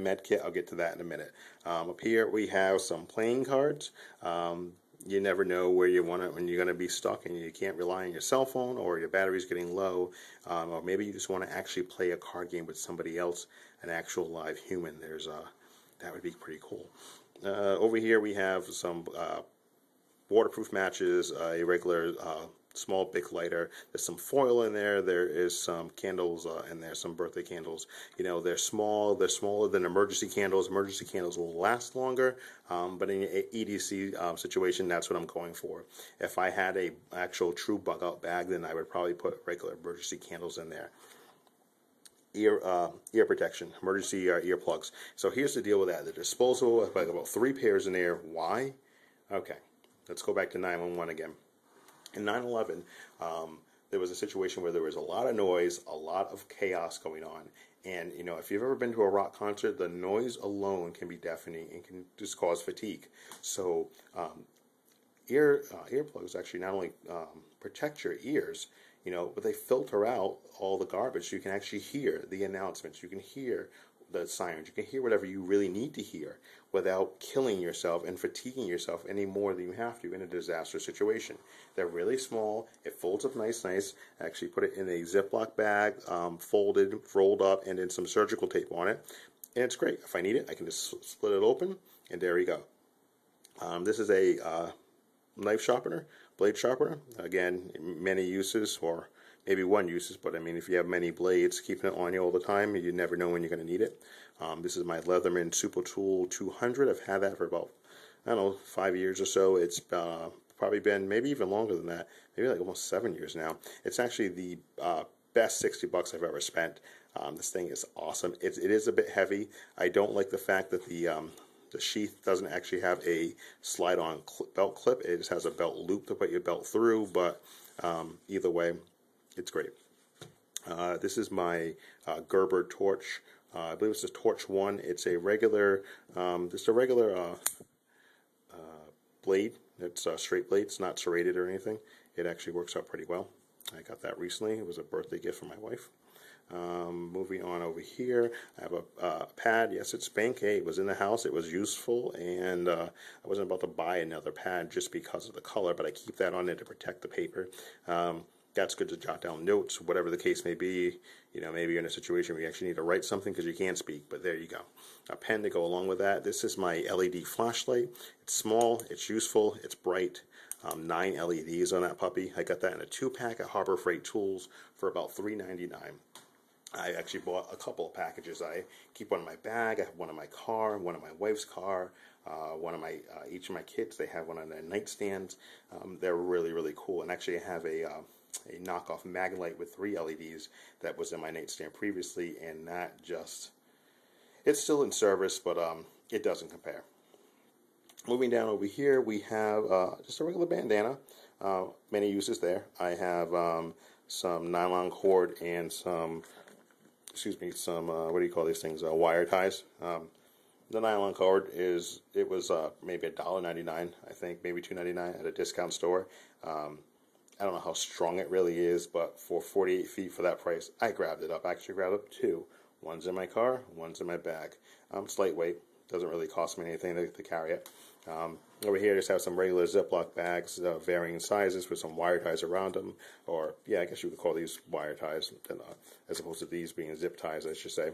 med kit. I'll get to that in a minute. Up here we have some playing cards. You never know where you want it when you're going to be stuck and you can't rely on your cell phone, or your battery's getting low, or maybe you just want to actually play a card game with somebody else, an actual live human. That would be pretty cool. Over here we have some waterproof matches, a regular small Bic lighter. There's some foil in there. There is some candles in there, some birthday candles. You know, they're small. They're smaller than emergency candles. Emergency candles will last longer, but in an EDC situation, that's what I'm going for. If I had a actual true bug out bag, then I would probably put regular emergency candles in there. Ear protection, emergency earplugs. So here's the deal with that. The disposable, I've got about 3 pairs in there. Why? Okay, let's go back to 911 again. In 9/11, there was a situation where there was a lot of noise, a lot of chaos going on. And, you know, if you've ever been to a rock concert, the noise alone can be deafening and can just cause fatigue. So earplugs actually not only protect your ears, you know, but they filter out all the garbage. So you can actually hear the announcements. You can hear the sirens. You can hear whatever you really need to hear without killing yourself and fatiguing yourself any more than you have to in a disaster situation. They're really small. It folds up nice. I actually put it in a Ziploc bag, folded, rolled up, and then some surgical tape on it. And it's great. If I need it, I can just split it open, and there you go. This is a knife sharpener, blade sharpener. Again, many uses, or maybe one uses, but I mean, if you have many blades, keeping it on you all the time, you never know when you're going to need it. This is my Leatherman Super Tool 200. I've had that for about, I don't know, 5 years or so. It's probably been maybe even longer than that, maybe like almost 7 years now. It's actually the best 60 bucks I've ever spent. This thing is awesome. It is a bit heavy. I don't like the fact that the sheath doesn't actually have a slide-on belt clip. It just has a belt loop to put your belt through, but either way, it's great. This is my Gerber torch. I believe it's a Torch 1. It's a regular, just a regular blade. It's a straight blade. It's not serrated or anything. It actually works out pretty well. I got that recently. It was a birthday gift from my wife. Moving on over here, I have a pad. Yes, it's Benkei. It was in the house. It was useful, and I wasn't about to buy another pad just because of the color, but I keep that on there to protect the paper. That's good to jot down notes, whatever the case may be. You know, maybe you're in a situation where you actually need to write something because you can't speak, but there you go. A pen to go along with that. This is my LED flashlight. It's small, it's useful, it's bright. 9 LEDs on that puppy. I got that in a 2-pack at Harbor Freight Tools for about $3.99. I actually bought a couple of packages. I keep one in my bag. I have one in my car, one in my wife's car, one of my each of my kids. They have one on their nightstands. They're really, really cool. And actually, I have a knockoff Maglite with 3 LEDs that was in my nightstand previously, and that just, it's still in service, but it doesn't compare. Moving down over here, we have just a regular bandana. Many uses there. I have some nylon cord and some, what do you call these things? Wire ties. The nylon cord was maybe $1.99, I think, maybe $2.99 at a discount store. I don't know how strong it really is, but for 48 feet for that price, I grabbed it up. I actually grabbed up 2. One's in my car, one's in my bag. It's lightweight. Doesn't really cost me anything to carry it. Over here, just have some regular Ziploc bags, varying sizes with some wire ties around them. Or, yeah, I guess you would call these wire ties, as opposed to these being zip ties, I should say.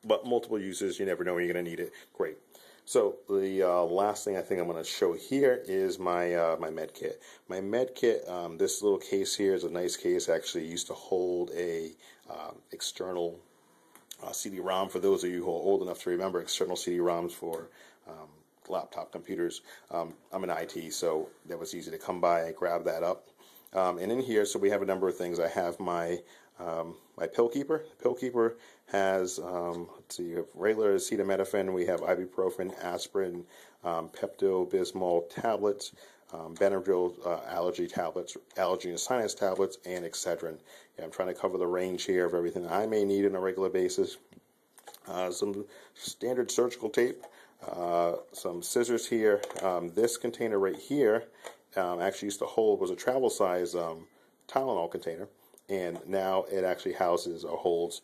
But multiple uses, you never know when you're going to need it. Great. So the last thing I think I'm going to show here is my my med kit. My med kit, this little case here is a nice case. Actually used to hold a external CD-ROM. For those of you who are old enough to remember external CD-ROMs for laptop computers. I'm in IT, so that was easy to come by. I grabbed that up. And in here, so we have a number of things. I have my my pill keeper. The pill keeper has, let's see, you have regular acetaminophen, we have ibuprofen, aspirin, Pepto-Bismol tablets, Benadryl allergy tablets, allergy and sinus tablets, and Excedrin. Yeah, I'm trying to cover the range here of everything I may need on a regular basis. Some standard surgical tape, some scissors here. This container right here actually used to hold, was a travel size Tylenol container. And now it actually houses or holds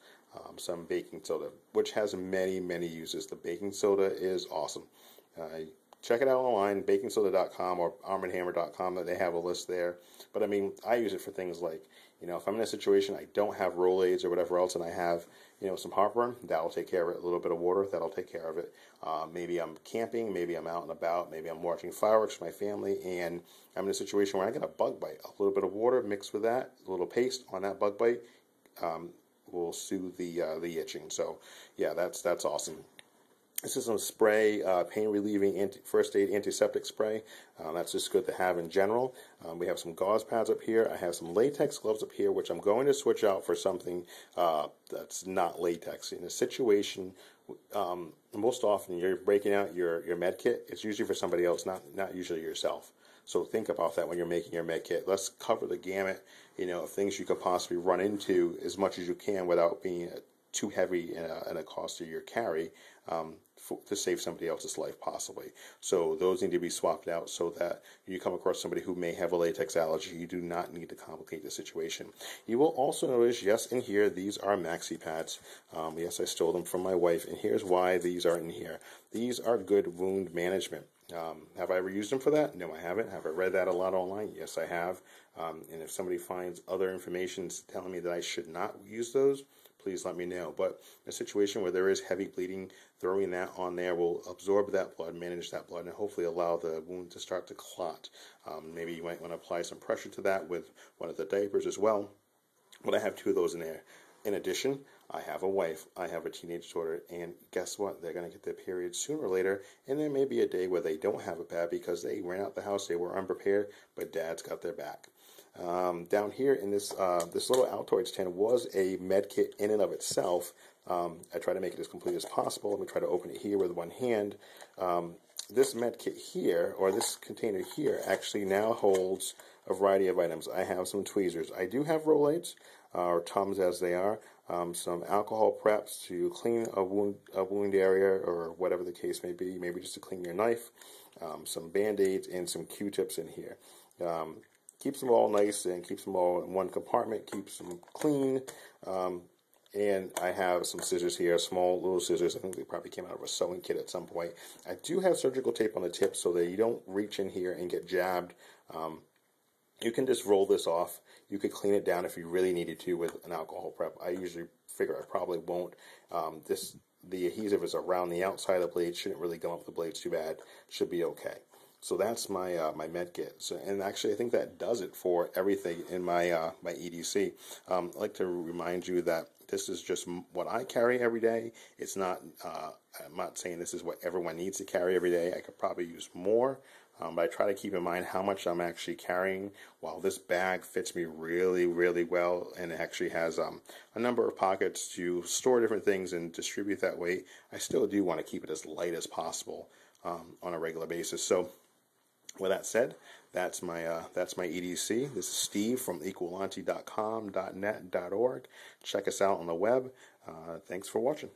some baking soda, which has many, many uses. The baking soda is awesome. Check it out online, bakingsoda.com or armandhammer.com. They have a list there. But I mean, I use it for things like, if I'm in a situation I don't have Rolaids or whatever else, and I have, some heartburn, that'll take care of it. A little bit of water, that'll take care of it. Maybe I'm camping, maybe I'm out and about, maybe I'm watching fireworks with my family, and I'm in a situation where I get a bug bite. A little bit of water mixed with that, a little paste on that bug bite, will soothe the itching. So, yeah, that's awesome. This is some spray, pain relieving first aid antiseptic spray. That's just good to have in general. We have some gauze pads up here. I have some latex gloves up here, which I'm going to switch out for something that's not latex. In a situation, most often you're breaking out your med kit. It's usually for somebody else, not usually yourself. So think about that when you're making your med kit. Let's cover the gamut, of things you could possibly run into as much as you can without being too heavy in a cost of your carry, to save somebody else's life possibly. So those need to be swapped out so that you come across somebody who may have a latex allergy. You do not need to complicate the situation. You will also notice, yes, in here, these are maxi pads. Yes, I stole them from my wife, and here's why these are in here. These are good wound management. Have I ever used them for that? No, I haven't. Have I read that a lot online? Yes, I have. And if somebody finds other information telling me that I should not use those, please let me know. But in a situation where there is heavy bleeding, throwing that on there will absorb that blood, manage that blood, and hopefully allow the wound to start to clot. Maybe you might want to apply some pressure to that with one of the diapers as well. But I have 2 of those in there. In addition, I have a wife, I have a teenage daughter, and guess what? They're going to get their period sooner or later, and there may be a day where they don't have a pad because they ran out the house, they were unprepared, but dad's got their back. Down here in this little Altoids tin was a med kit in and of itself. I try to make it as complete as possible. Let me try to open it here with one hand. This med kit here, or this container here, actually now holds a variety of items. I have some tweezers. I do have Rolaids, or Tums as they are, some alcohol preps to clean a wound area, or whatever the case may be, maybe just to clean your knife, some Band-Aids, and some Q-tips in here. Keeps them all nice and keeps them all in one compartment, keeps them clean. And I have some scissors here, small little scissors. I think they probably came out of a sewing kit at some point. I do have surgical tape on the tip so that you don't reach in here and get jabbed. You can just roll this off. You could clean it down if you really needed to with an alcohol prep. I usually figure I probably won't. The adhesive is around the outside of the blade. Shouldn't really gum up the blades too bad. Should be okay. So that's my my med kit. So, and actually, I think that does it for everything in my my EDC. I'd like to remind you that this is just what I carry every day. It's not. I'm not saying this is what everyone needs to carry every day. I could probably use more, but I try to keep in mind how much I'm actually carrying. While this bag fits me really, really well, and it actually has a number of pockets to store different things and distribute that weight, I still do want to keep it as light as possible on a regular basis. So, with that said, that's my EDC. This is Steve from equalanti.com, .net, .org. Check us out on the web. Thanks for watching.